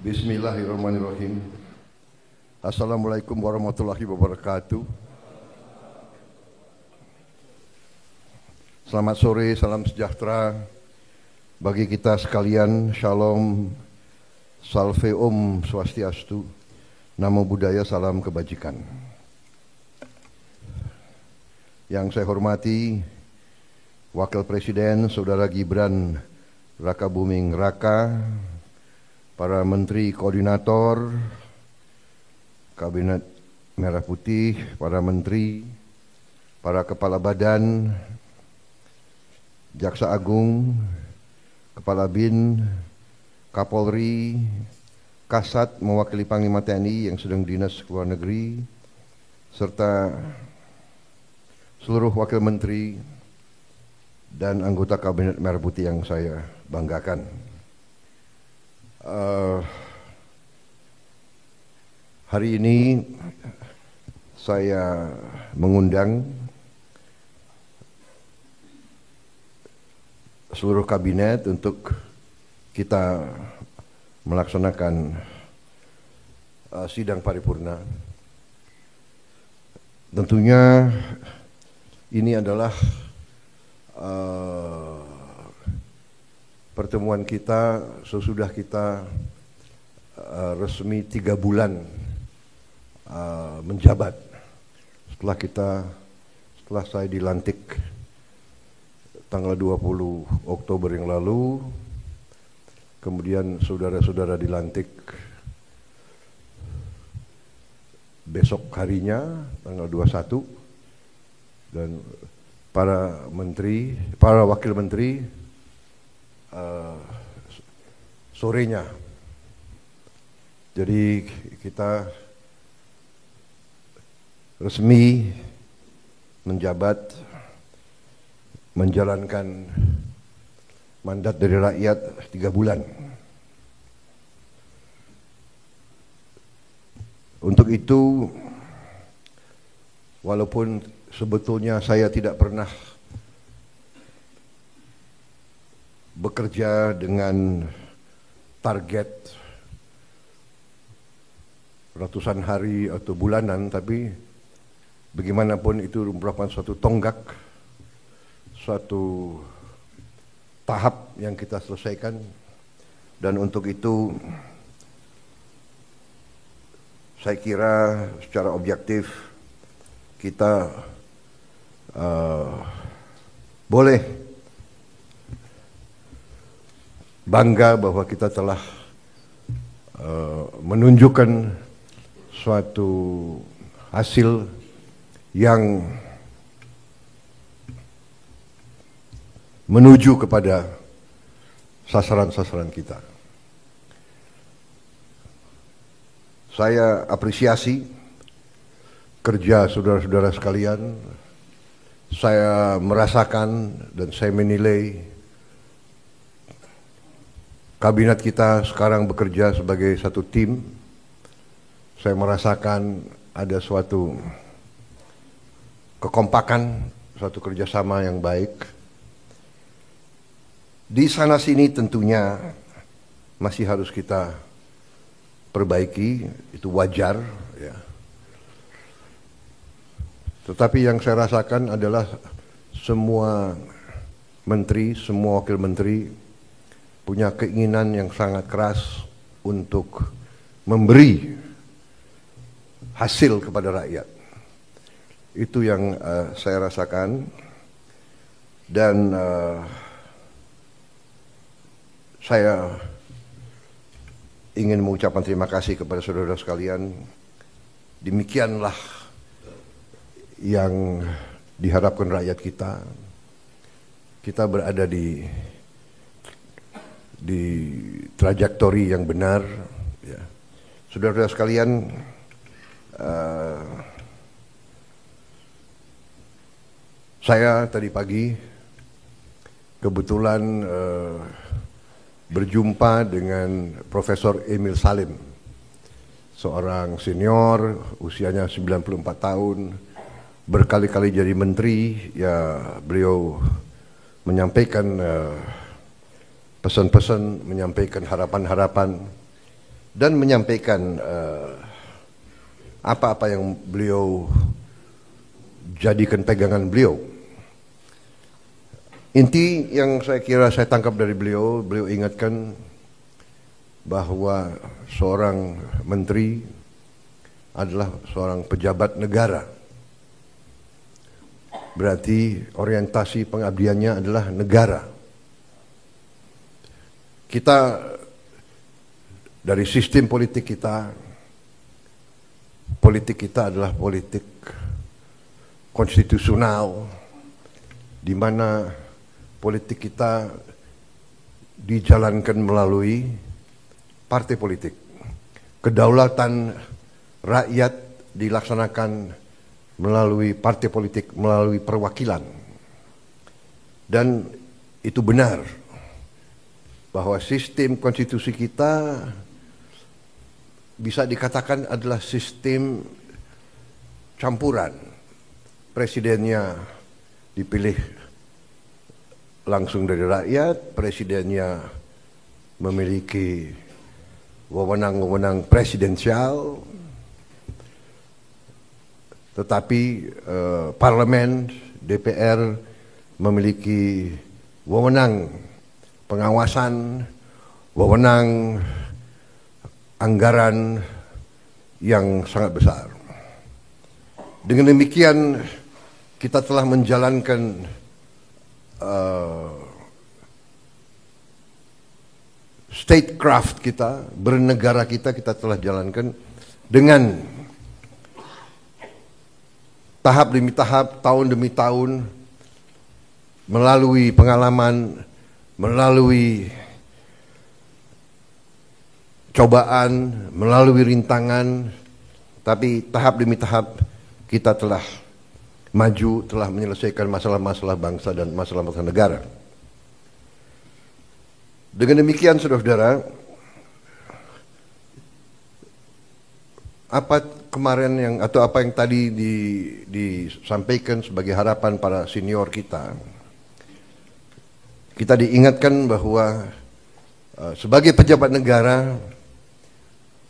Bismillahirrahmanirrahim. Assalamualaikum warahmatullahi wabarakatuh. Selamat sore, salam sejahtera bagi kita sekalian. Shalom, salve om swastiastu, namo buddhaya, salam kebajikan. Yang saya hormati Wakil Presiden Saudara Gibran Rakabuming Raka, para Menteri Koordinator Kabinet Merah Putih, para Menteri, para Kepala Badan, Jaksa Agung, Kepala BIN, Kapolri, Kasat mewakili Panglima TNI yang sedang dinas ke luar negeri, serta seluruh Wakil Menteri dan anggota Kabinet Merah Putih yang saya banggakan. Hari ini saya mengundang seluruh kabinet untuk kita melaksanakan sidang paripurna. Tentunya ini adalah pertemuan kita sesudah kita resmi 3 bulan menjabat. Setelah saya dilantik tanggal 20 Oktober yang lalu, kemudian saudara-saudara dilantik besok harinya tanggal 21, dan para wakil menteri sorenya. Jadi kita resmi menjabat, menjalankan mandat dari rakyat 3 bulan. Untuk itu, walaupun sebetulnya saya tidak pernah bekerja dengan target ratusan hari atau bulanan, tapi bagaimanapun itu merupakan suatu tonggak, suatu tahap yang kita selesaikan. Dan untuk itu saya kira secara objektif kita boleh bangga bahwa kita telah menunjukkan suatu hasil yang menuju kepada sasaran-sasaran kita. Saya apresiasi kerja saudara-saudara sekalian. Saya merasakan dan saya menilai kabinet kita sekarang bekerja sebagai satu tim. Saya merasakan ada suatu kekompakan, suatu kerjasama yang baik. Di sana sini tentunya masih harus kita perbaiki, itu wajar, ya. Tetapi yang saya rasakan adalah semua menteri, semua wakil menteri punya keinginan yang sangat keras untuk memberi hasil kepada rakyat. Itu yang saya rasakan. Dan saya ingin mengucapkan terima kasih kepada saudara sekalian. Demikianlah yang diharapkan rakyat kita. Kita berada di trajektori yang benar, ya. Saudara-saudara sekalian, saya tadi pagi kebetulan berjumpa dengan Profesor Emil Salim, seorang senior, usianya 94 tahun, berkali-kali jadi menteri. Ya, beliau menyampaikan pesan-pesan, menyampaikan harapan-harapan dan menyampaikan apa-apa yang beliau jadikan pegangan beliau. Inti yang saya kira saya tangkap dari beliau ingatkan bahwa seorang menteri adalah seorang pejabat negara. Berarti orientasi pengabdiannya adalah negara. Kita dari sistem politik kita adalah politik konstitusional, di mana politik kita dijalankan melalui partai politik. Kedaulatan rakyat dilaksanakan melalui partai politik, melalui perwakilan. Dan itu benar bahwa sistem konstitusi kita bisa dikatakan adalah sistem campuran. Presidennya dipilih langsung dari rakyat, presidennya memiliki wewenang-wewenang presidensial, tetapi parlemen, DPR memiliki wewenang pengawasan, wewenang anggaran yang sangat besar. Dengan demikian kita telah menjalankan statecraft kita, bernegara kita telah jalankan dengan tahap demi tahap, tahun demi tahun, melalui pengalaman, melalui cobaan, melalui rintangan, tapi tahap demi tahap kita telah maju, telah menyelesaikan masalah-masalah bangsa dan masalah-masalah negara. Dengan demikian, saudara-saudara, apa yang tadi disampaikan sebagai harapan para senior kita diingatkan bahwa sebagai pejabat negara,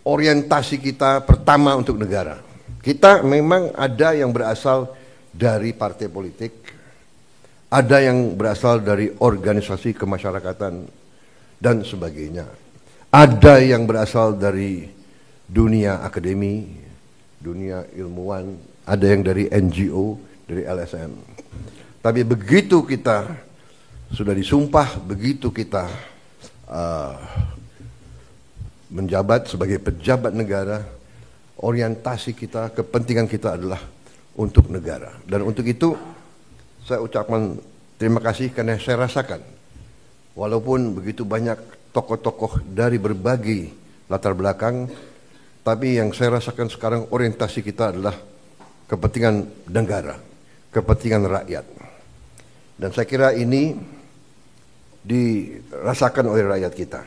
orientasi kita pertama untuk negara. Kita memang ada yang berasal dari partai politik, ada yang berasal dari organisasi kemasyarakatan dan sebagainya. Ada yang berasal dari dunia akademi, dunia ilmuwan, ada yang dari NGO, dari LSM. Tapi begitu kita sudah disumpah, begitu kita menjabat sebagai pejabat negara, orientasi kita, kepentingan kita adalah untuk negara. Dan untuk itu saya ucapkan terima kasih karena saya rasakan walaupun begitu banyak tokoh-tokoh dari berbagai latar belakang, tapi yang saya rasakan sekarang orientasi kita adalah kepentingan negara, kepentingan rakyat. Dan saya kira ini dirasakan oleh rakyat kita.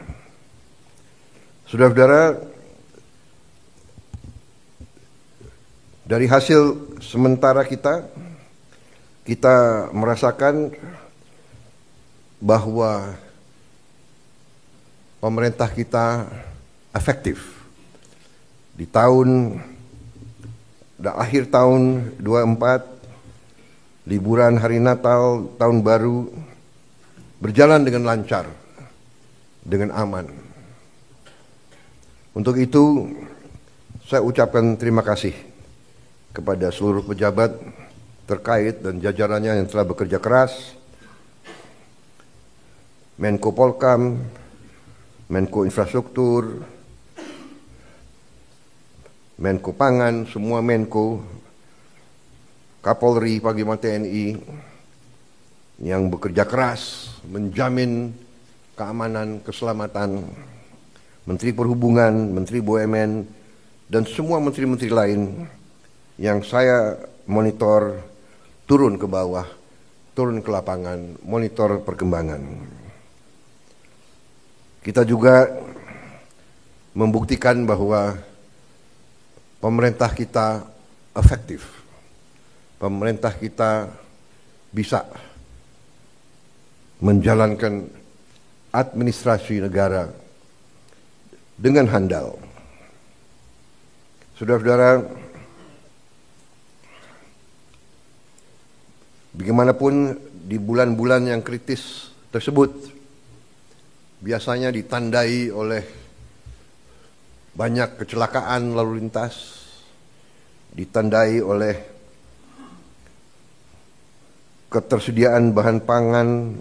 Saudara-saudara, dari hasil sementara kita merasakan bahwa pemerintah kita efektif. Di akhir tahun 24, liburan hari Natal, tahun baru, berjalan dengan lancar, dengan aman. Untuk itu, saya ucapkan terima kasih kepada seluruh pejabat terkait dan jajarannya yang telah bekerja keras, Menko Polkam, Menko Infrastruktur, Menko Pangan, semua Menko, Kapolri, Panglima TNI, yang bekerja keras menjamin keamanan, keselamatan, Menteri Perhubungan, Menteri BUMN, dan semua menteri-menteri lain yang saya monitor turun ke bawah, turun ke lapangan, monitor perkembangan. Kita juga membuktikan bahwa pemerintah kita efektif. Pemerintah kita bisa menjalankan administrasi negara dengan handal. Saudara-saudara, bagaimanapun di bulan-bulan yang kritis tersebut biasanya ditandai oleh banyak kecelakaan lalu lintas, ditandai oleh ketersediaan bahan pangan,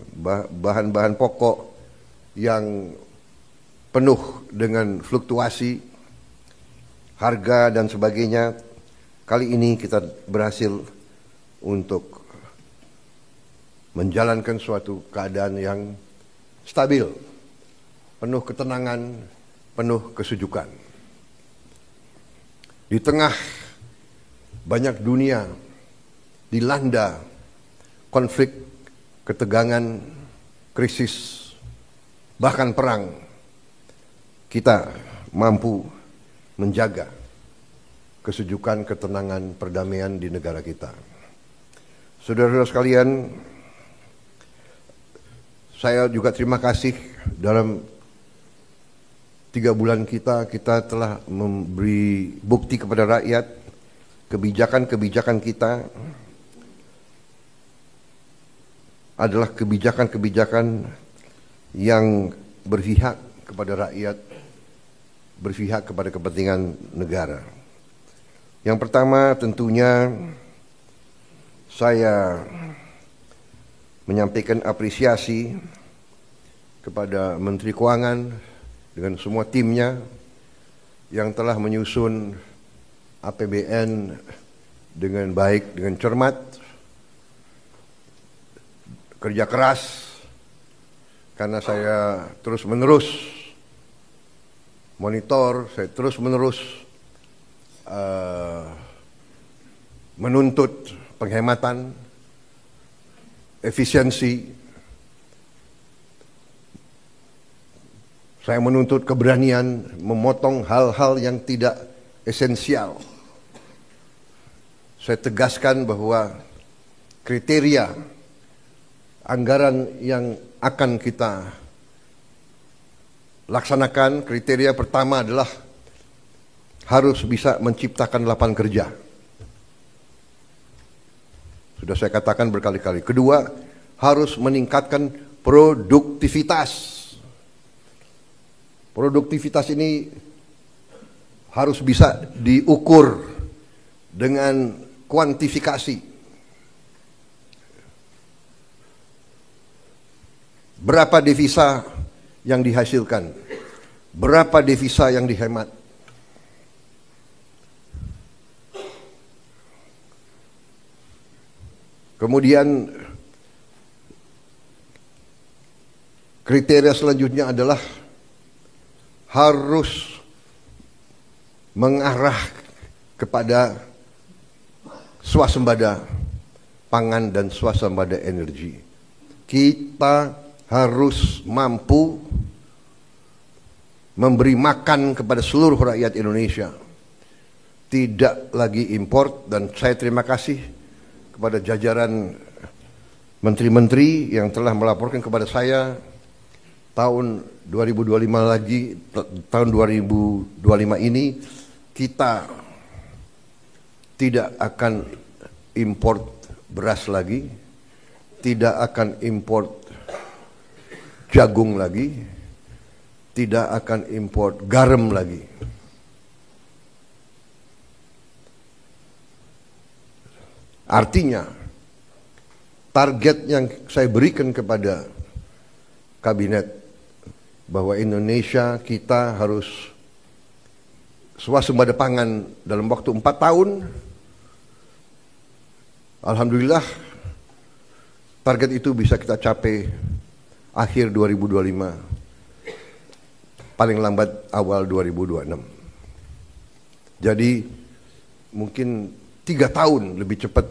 bahan-bahan pokok yang penuh dengan fluktuasi harga dan sebagainya. Kali ini kita berhasil untuk menjalankan suatu keadaan yang stabil, penuh ketenangan, penuh kesejukan. Di tengah banyak dunia dilanda konflik, ketegangan, krisis, bahkan perang, kita mampu menjaga kesejukan, ketenangan, perdamaian di negara kita. Saudara-saudara sekalian, saya juga terima kasih dalam 3 bulan kita telah memberi bukti kepada rakyat kebijakan-kebijakan kita adalah kebijakan-kebijakan yang berpihak kepada rakyat, berpihak kepada kepentingan negara. Yang pertama tentunya saya menyampaikan apresiasi kepada Menteri Keuangan dengan semua timnya yang telah menyusun APBN dengan baik, dengan cermat, kerja keras, karena saya terus-menerus monitor, saya terus-menerus menuntut penghematan, efisiensi. Saya menuntut keberanian memotong hal-hal yang tidak esensial. Saya tegaskan bahwa kriteria anggaran yang akan kita laksanakan, kriteria pertama adalah harus bisa menciptakan lapangan kerja. Sudah saya katakan berkali-kali. Kedua, harus meningkatkan produktivitas. Produktivitas ini harus bisa diukur dengan kuantifikasi. Berapa devisa yang dihasilkan? Berapa devisa yang dihemat? Kemudian kriteria selanjutnya adalah harus mengarah kepada swasembada pangan dan swasembada energi. Kita harus mampu memberi makan kepada seluruh rakyat Indonesia. Tidak lagi import, dan saya terima kasih kepada jajaran menteri-menteri yang telah melaporkan kepada saya tahun 2025 lagi, tahun 2025 ini kita tidak akan import beras lagi, tidak akan import jagung lagi, tidak akan import garam lagi. Artinya, target yang saya berikan kepada kabinet bahwa Indonesia kita harus swasembada pangan dalam waktu 4 tahun. Alhamdulillah, target itu bisa kita capai akhir 2025, paling lambat awal 2026. Jadi mungkin 3 tahun lebih cepat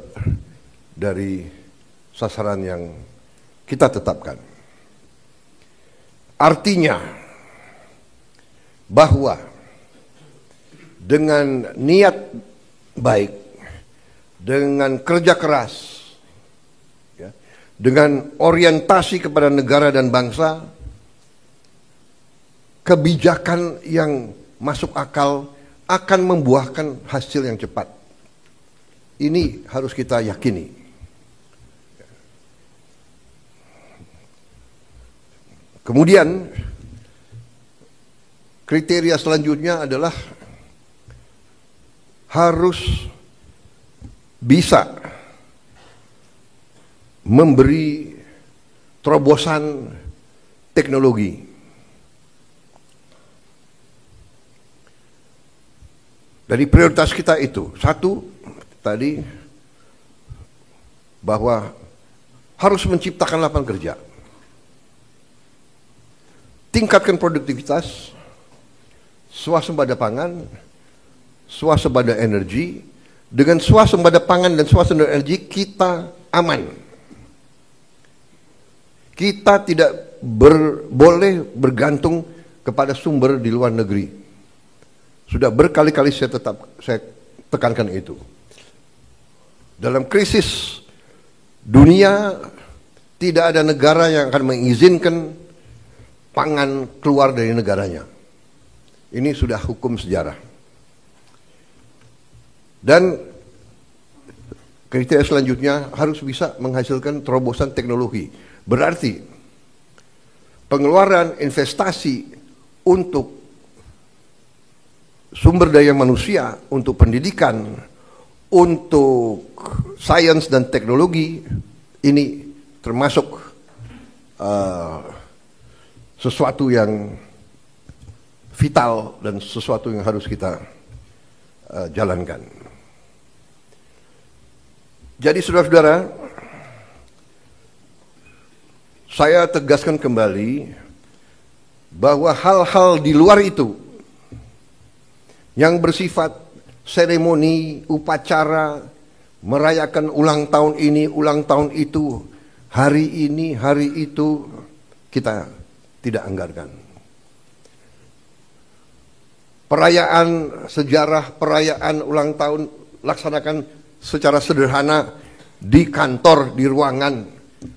dari sasaran yang kita tetapkan. Artinya bahwa dengan niat baik, dengan kerja keras, dengan orientasi kepada negara dan bangsa, kebijakan yang masuk akal akan membuahkan hasil yang cepat. Ini harus kita yakini. Kemudian kriteria selanjutnya adalah harus bisa memberi terobosan teknologi. Dari prioritas kita itu, satu tadi bahwa harus menciptakan lapangan kerja. Tingkatkan produktivitas, swasembada pangan, swasembada energi. Dengan swasembada pangan dan swasembada energi kita aman. Kita tidak boleh bergantung kepada sumber di luar negeri. Sudah berkali-kali saya tekankan itu. Dalam krisis dunia tidak ada negara yang akan mengizinkan pangan keluar dari negaranya. Ini sudah hukum sejarah. Dan kriteria selanjutnya harus bisa menghasilkan terobosan teknologi. Berarti pengeluaran investasi untuk sumber daya manusia, untuk pendidikan, untuk sains dan teknologi, ini termasuk sesuatu yang vital dan sesuatu yang harus kita jalankan. Jadi saudara-saudara, saya tegaskan kembali bahwa hal-hal di luar itu yang bersifat seremoni, upacara, merayakan ulang tahun ini, ulang tahun itu, hari ini, hari itu, kita tidak anggarkan. Perayaan sejarah, perayaan ulang tahun laksanakan secara sederhana di kantor, di ruangan.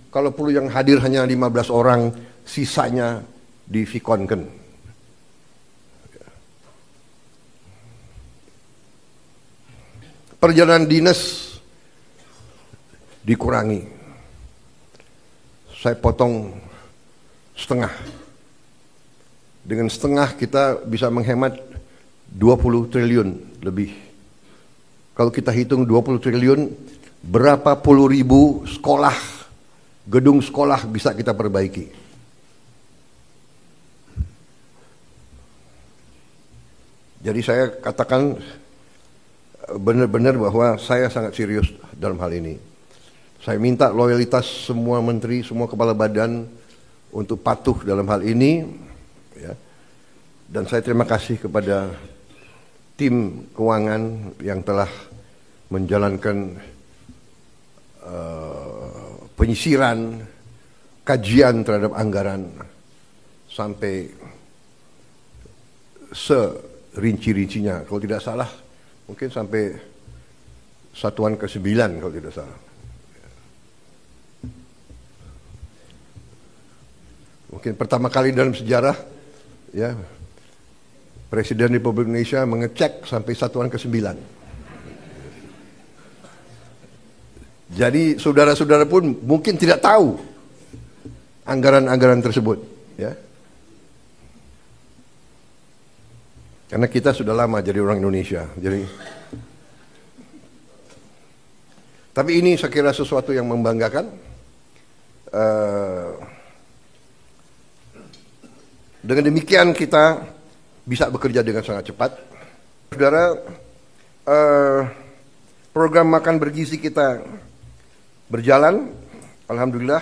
Kalau perlu yang hadir hanya 15 orang, sisanya divikonkan. Perjalanan dinas dikurangi. Saya potong setengah. Dengan setengah kita bisa menghemat 20 triliun lebih. Kalau kita hitung 20 triliun, berapa puluh ribu sekolah, gedung sekolah bisa kita perbaiki. Jadi saya katakan benar-benar bahwa saya sangat serius dalam hal ini. Saya minta loyalitas semua menteri, semua kepala badan untuk patuh dalam hal ini, ya. Dan saya terima kasih kepada tim keuangan yang telah menjalankan penyisiran, kajian terhadap anggaran sampai serinci-rincinya. Kalau tidak salah, mungkin sampai satuan ke-9 kalau tidak salah. Mungkin pertama kali dalam sejarah, ya, Presiden Republik Indonesia mengecek sampai satuan ke-9. Jadi saudara-saudara pun mungkin tidak tahu anggaran-anggaran tersebut, ya. Karena kita sudah lama jadi orang Indonesia. Tapi ini saya kira sesuatu yang membanggakan. Dengan demikian kita bisa bekerja dengan sangat cepat. Saudara, program makan bergizi kita berjalan. Alhamdulillah,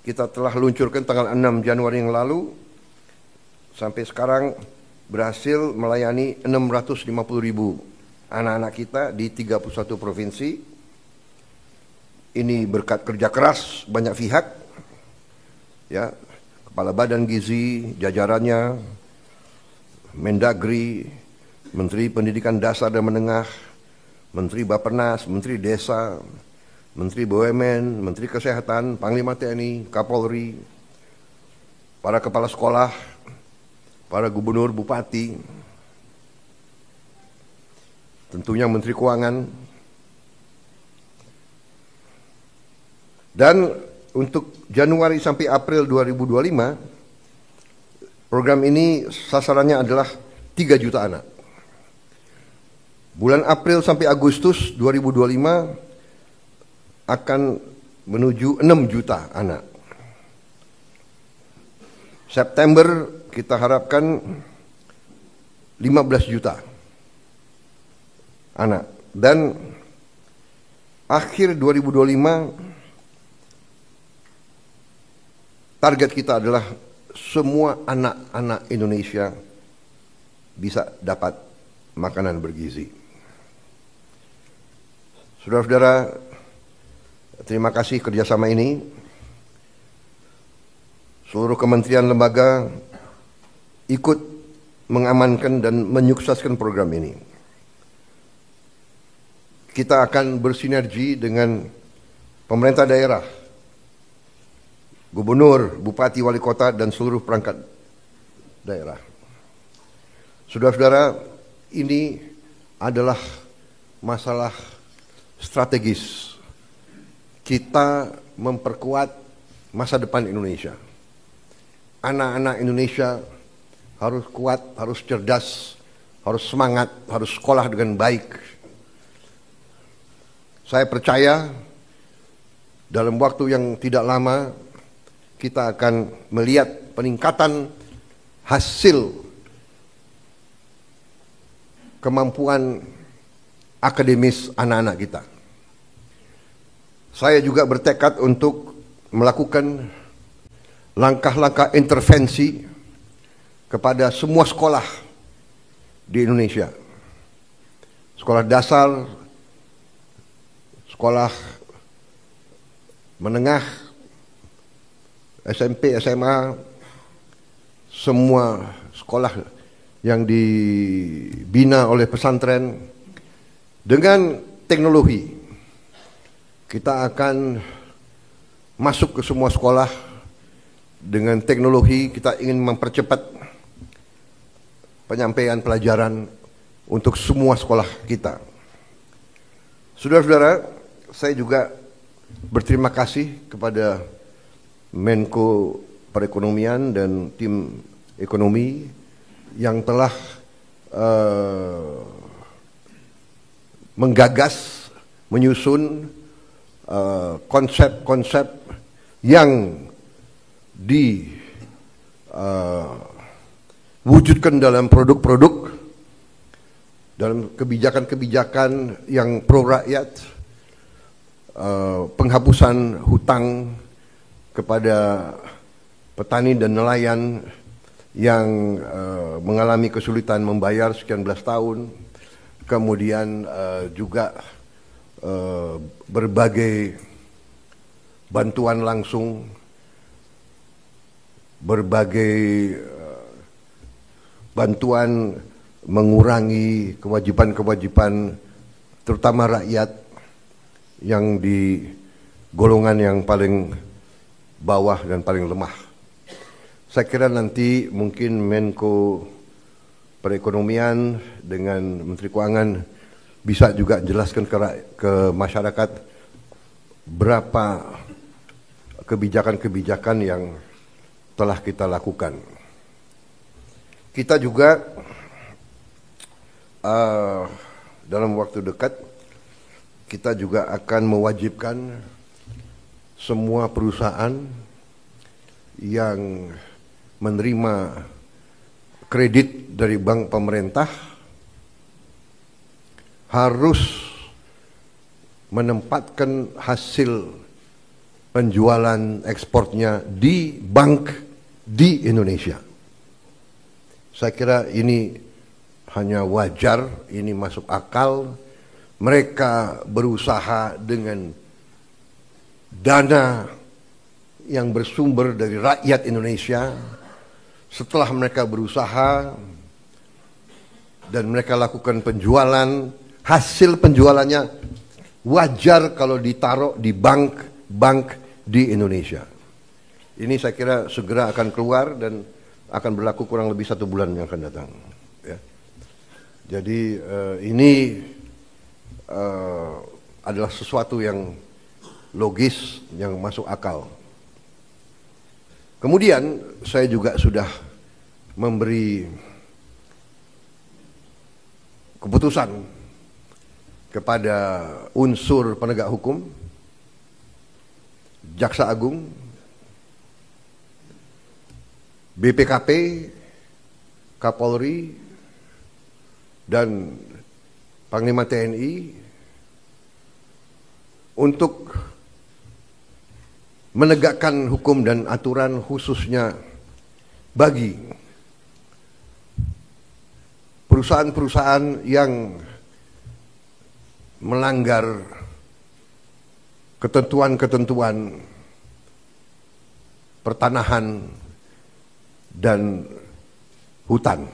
kita telah luncurkan tanggal 6 Januari yang lalu. Sampai sekarang berhasil melayani 650.000 anak-anak kita di 31 provinsi. Ini berkat kerja keras banyak pihak, ya, Kepala Badan Gizi, jajarannya, Mendagri, Menteri Pendidikan Dasar dan Menengah, Menteri Bappenas, Menteri Desa, Menteri BUMN, Menteri Kesehatan, Panglima TNI, Kapolri, para kepala sekolah, para gubernur, bupati, tentunya Menteri Keuangan, dan untuk Januari sampai April 2025, program ini sasarannya adalah 3 juta anak. Bulan April sampai Agustus 2025 akan menuju 6 juta anak. September kita harapkan 15 juta anak. Dan akhir 2025 target kita adalah semua anak-anak Indonesia bisa dapat makanan bergizi. Saudara-saudara, terima kasih kerjasama ini. Seluruh kementerian lembaga ikut mengamankan dan menyukseskan program ini. Kita akan bersinergi dengan pemerintah daerah, gubernur, bupati, wali kota, dan seluruh perangkat daerah. Saudara-saudara, ini adalah masalah strategis. Kita memperkuat masa depan Indonesia. Anak-anak Indonesia harus kuat, harus cerdas, harus semangat, harus sekolah dengan baik. Saya percaya dalam waktu yang tidak lama kita akan melihat peningkatan hasil kemampuan akademis anak-anak kita. Saya juga bertekad untuk melakukan langkah-langkah intervensi kepada semua sekolah di Indonesia. Sekolah dasar, sekolah menengah, SMP, SMA, semua sekolah yang dibina oleh pesantren dengan teknologi. Kita akan masuk ke semua sekolah dengan teknologi. Kita ingin mempercepat penyampaian pelajaran untuk semua sekolah kita. Saudara-saudara, saya juga berterima kasih kepada Menko Perekonomian dan tim ekonomi yang telah menggagas, menyusun konsep-konsep yang diwujudkan dalam produk-produk, dalam kebijakan-kebijakan yang pro rakyat, penghapusan hutang kepada petani dan nelayan yang mengalami kesulitan membayar sekian belas tahun, kemudian juga berbagai bantuan langsung, berbagai bantuan mengurangi kewajiban-kewajiban terutama rakyat yang di golongan yang paling bawah dan paling lemah. Saya kira nanti mungkin Menko Perekonomian dengan Menteri Keuangan bisa juga jelaskan ke masyarakat berapa kebijakan-kebijakan yang telah kita lakukan. Kita juga dalam waktu dekat kita juga akan mewajibkan semua perusahaan yang menerima kredit dari bank pemerintah harus menempatkan hasil penjualan ekspornya di bank di Indonesia. Saya kira ini hanya wajar, ini masuk akal. Mereka berusaha dengan dana yang bersumber dari rakyat Indonesia. Setelah mereka berusaha dan mereka lakukan penjualan, hasil penjualannya wajar kalau ditaruh di bank di Indonesia. Ini saya kira segera akan keluar dan akan berlaku kurang lebih 1 bulan yang akan datang. Ya. Jadi ini adalah sesuatu yang logis, yang masuk akal. Kemudian saya juga sudah memberi keputusan kepada unsur penegak hukum, Jaksa Agung, BPKP, Kapolri, dan Panglima TNI untuk menegakkan hukum dan aturan khususnya bagi perusahaan-perusahaan yang melanggar ketentuan-ketentuan pertanahan dan hutan.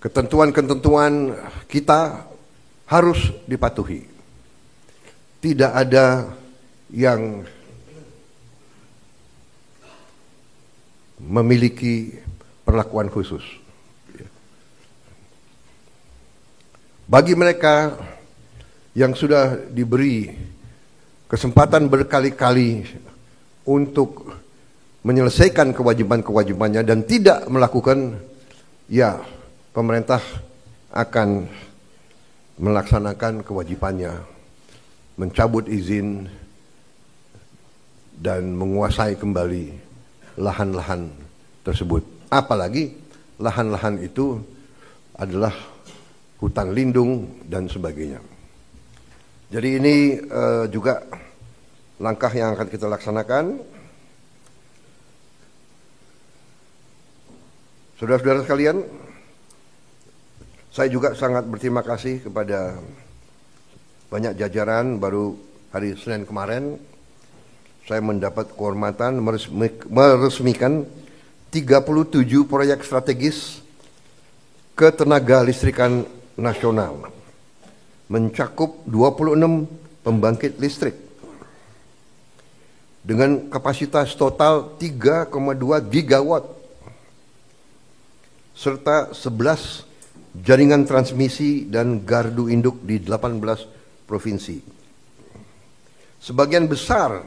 Ketentuan-ketentuan kita harus dipatuhi. Tidak ada yang memiliki perlakuan khusus. Bagi mereka yang sudah diberi kesempatan berkali-kali untuk menyelesaikan kewajiban-kewajibannya dan tidak melakukan, ya pemerintah akan melaksanakan kewajibannya, mencabut izin dan menguasai kembali lahan-lahan tersebut. Apalagi lahan-lahan itu adalah hutan lindung dan sebagainya. Jadi ini juga langkah yang akan kita laksanakan. Saudara-saudara sekalian, saya juga sangat berterima kasih kepada banyak jajaran. Baru hari Senin kemarin saya mendapat kehormatan meresmikan 37 proyek strategis ketenaga listrikan nasional, mencakup 26 pembangkit listrik dengan kapasitas total 3,2 gigawatt serta 11 jaringan transmisi dan gardu induk di 18 provinsi. Sebagian besar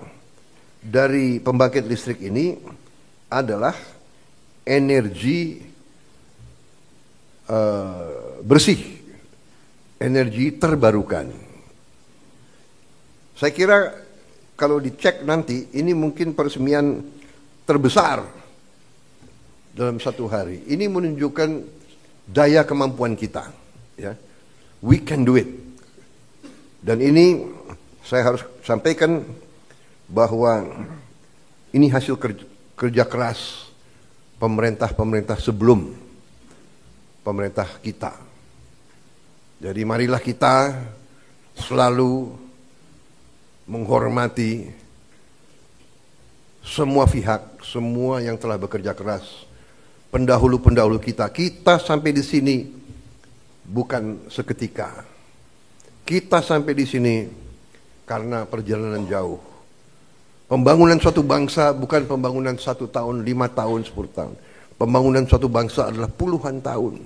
dari pembangkit listrik ini adalah energi bersih, energi terbarukan. Saya kira kalau dicek nanti, ini mungkin peresmian terbesar dalam satu hari. Ini menunjukkan daya kemampuan kita. Ya. We can do it. Dan ini saya harus sampaikan bahwa ini hasil kerja keras pemerintah-pemerintah sebelum pemerintah kita. Jadi marilah kita selalu menghormati semua pihak, semua yang telah bekerja keras, pendahulu-pendahulu kita. Kita sampai di sini bukan seketika. Kita sampai di sini karena perjalanan jauh. Pembangunan suatu bangsa bukan pembangunan 1 tahun, 5 tahun, 10 tahun. Pembangunan suatu bangsa adalah puluhan tahun.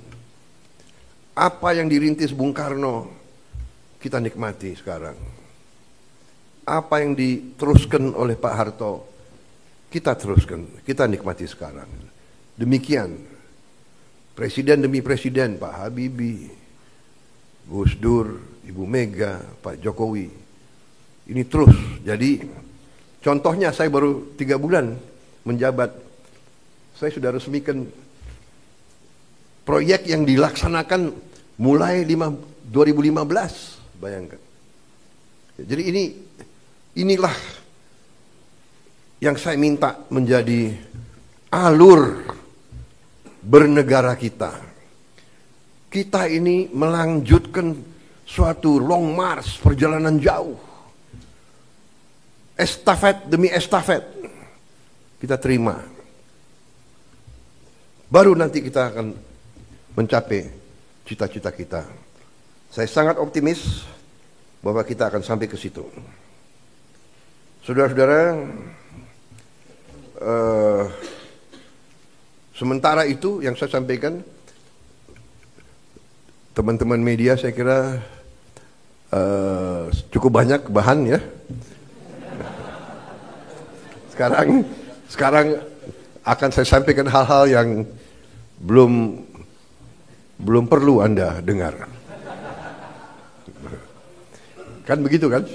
Apa yang dirintis Bung Karno, kita nikmati sekarang. Apa yang diteruskan oleh Pak Harto, kita teruskan, kita nikmati sekarang. Demikian, presiden demi presiden, Pak Habibie, Gus Dur, Ibu Mega, Pak Jokowi, ini terus. Jadi contohnya saya baru 3 bulan menjabat, saya sudah resmikan proyek yang dilaksanakan mulai 2015, bayangkan. Jadi inilah yang saya minta menjadi alur bernegara kita. Kita ini melanjutkan suatu long march, perjalanan jauh. Estafet demi estafet kita terima. Baru nanti kita akan mencapai cita-cita kita. Saya sangat optimis bahwa kita akan sampai ke situ. Saudara-saudara, Sementara itu yang saya sampaikan, teman-teman media saya kira cukup banyak bahan ya. Sekarang akan saya sampaikan hal-hal yang belum perlu Anda dengar. Kan begitu kan?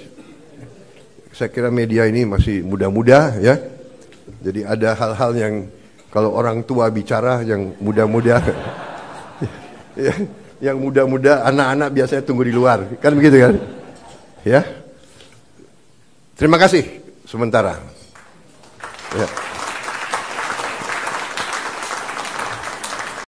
Saya kira media ini masih muda-muda ya. Jadi ada hal-hal yang kalau orang tua bicara yang muda-muda ya, yang muda-muda, anak-anak biasanya tunggu di luar. Kan begitu kan? Ya. Terima kasih sementara. Ya.